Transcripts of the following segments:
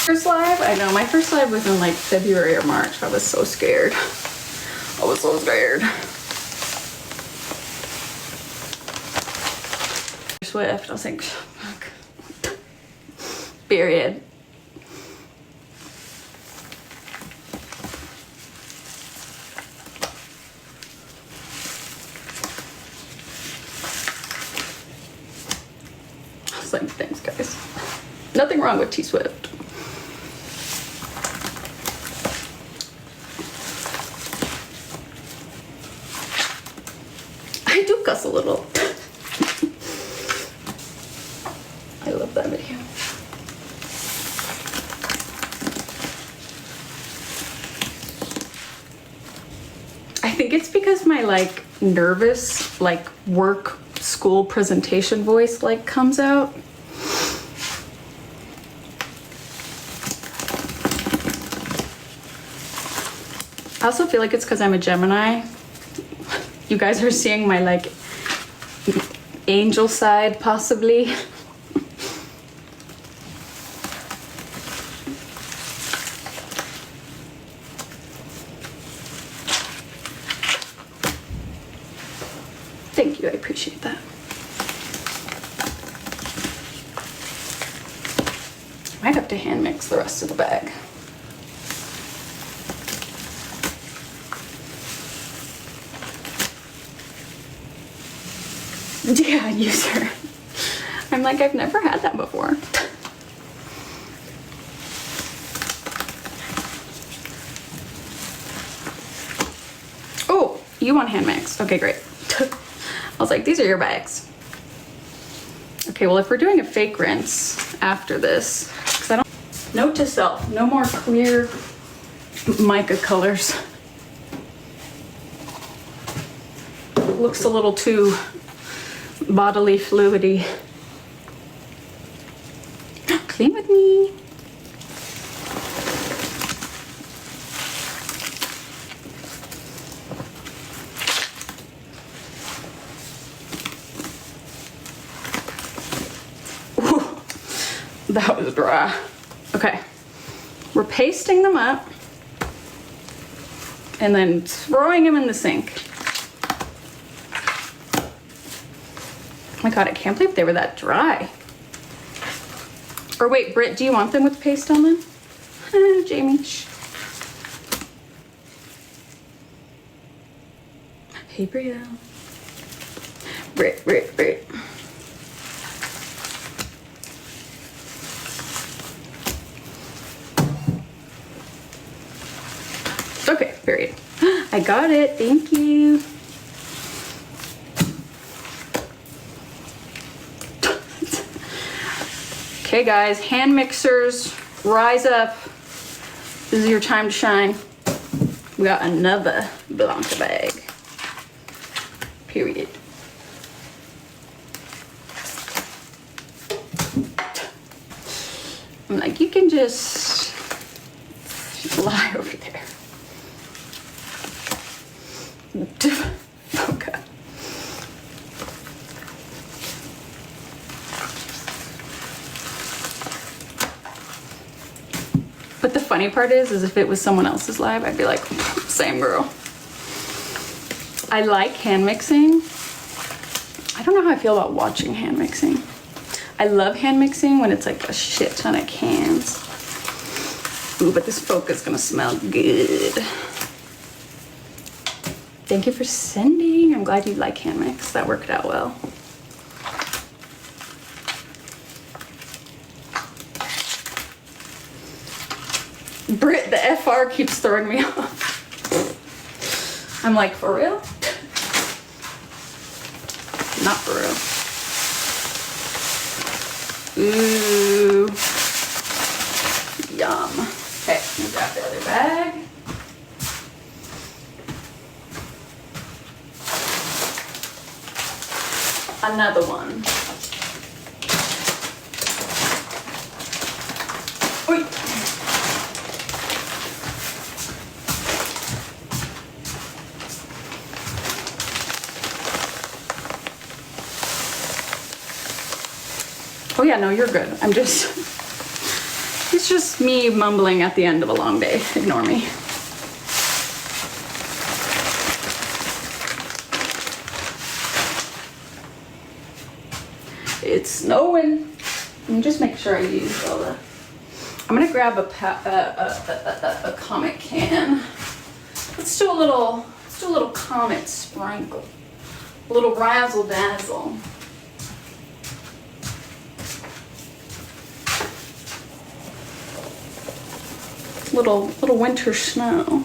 First live? I know, my first live was in like February or March. I was so scared. I was so scared. Swift. I was like, fuck. Period. I was like, thanks guys. Nothing wrong with T-Swift. I do cuss a little. I love that video. I think it's because my like nervous like work school presentation voice like comes out. I also feel like it's because I'm a Gemini. You guys are seeing my like angel side possibly. Thank you, I appreciate that. Might have to hand mix the rest of the bag. Yeah, user. I'm like, I've never had that before. Oh, you want hand mix? Okay, great. I was like, these are your bags. Okay, well, if we're doing a fake rinse after this, because I don't... Note to self, no more clear mica colors. Looks a little too bodily fluidy. Clean with me. Ooh, that was dry. Okay, we're pasting them up and then throwing them in the sink. Oh my god, I can't believe they were that dry. Or wait, Britt, do you want them with paste on them? Jamie. Shh. Hey, Bria. Britt. Okay, period. I got it, thank you. Okay guys, hand mixers, rise up. This is your time to shine. We got another Blanca bag. Period. I'm like, you can just lie over there. Okay. But the funny part is if it was someone else's live, I'd be like, same girl. I like hand mixing. I don't know how I feel about watching hand mixing. I love hand mixing when it's like a shit ton of cans. Ooh, but this focus is gonna smell good. Thank you for sending. I'm glad you like hand mix. That worked out well. Britt, the FR keeps throwing me off. I'm like, for real? Not for real. Ooh. Yum. Okay, let me grab the other bag. Another one. Oy. Oh yeah, no, you're good. I'm just It's just me mumbling at the end of a long day. Ignore me. It's snowing. Let me just make sure I use all the... I'm gonna grab a Comet can. Let's do a little Comet sprinkle. A little razzle dazzle. Little winter snow.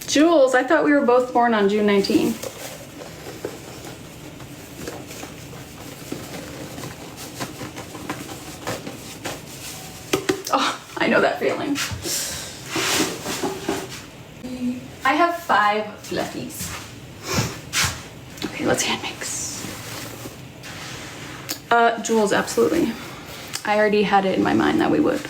Jules, I thought we were both born on June 19. Oh, I know that feeling. I have 5 fluffies. Okay, let's hand mix. Jules, absolutely. I already had it in my mind that we would.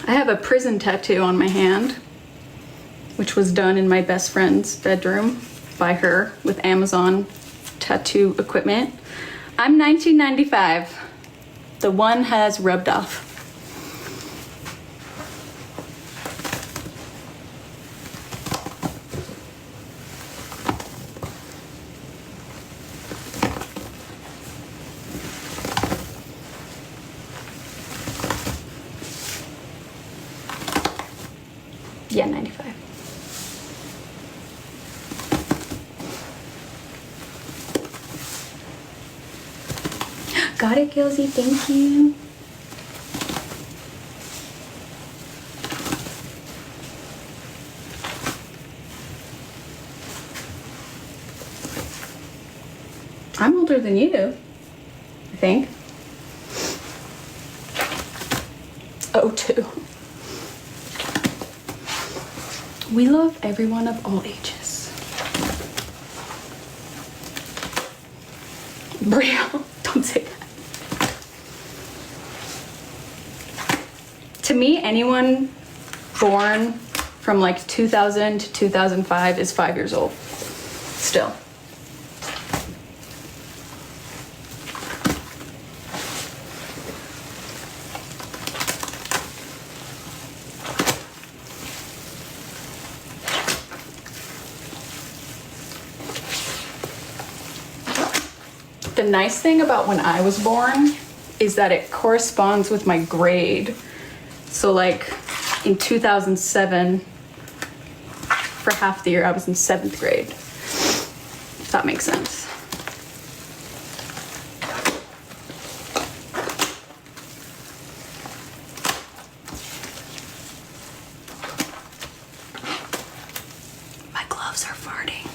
I have a prison tattoo on my hand, which was done in my best friend's bedroom by her with Amazon tattoo equipment. I'm 1995. The one has rubbed off. Yeah, 95. Got it, Gilsey, thank you. I'm older than you, I think. Oh, 2. We love everyone of all ages. Brielle, don't say that. To me, anyone born from like 2000 to 2005 is 5 years old. Still. The nice thing about when I was born is that it corresponds with my grade. So like in 2007, for half the year, I was in 7th grade. If that makes sense. My gloves are farting.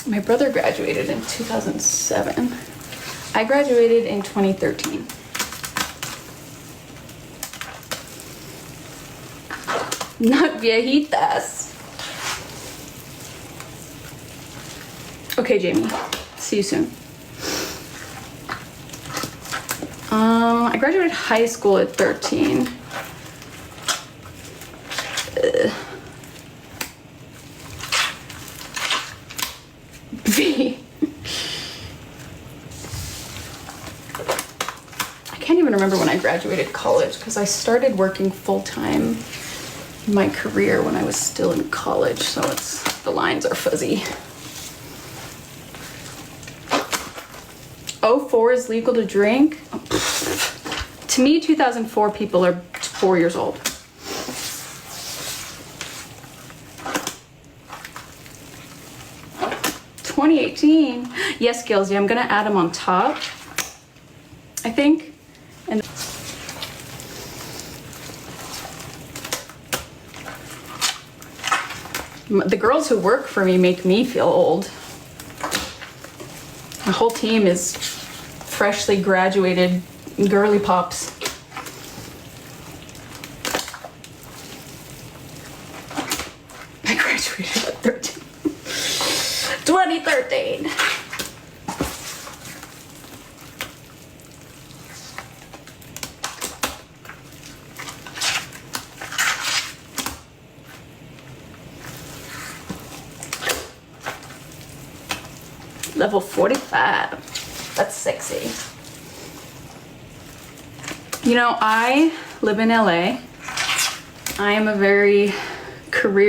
My brother graduated in 2007. I graduated in 2013. Not viejitas. Okay, Jamie. See you soon. I graduated high school at 13. V. I can't even remember when I graduated college because I started working full-time in my career when I was still in college, so the lines are fuzzy. 04 is legal to drink? To me, 2004 people are 4 years old. $20.18. Yes, Gilsy, I'm gonna add them on top, I think. And The girls who work for me make me feel old. My whole team is freshly graduated girly pops. I graduated at 13. 2013. Level 45. That's sexy. You know, I live in LA. I am a very career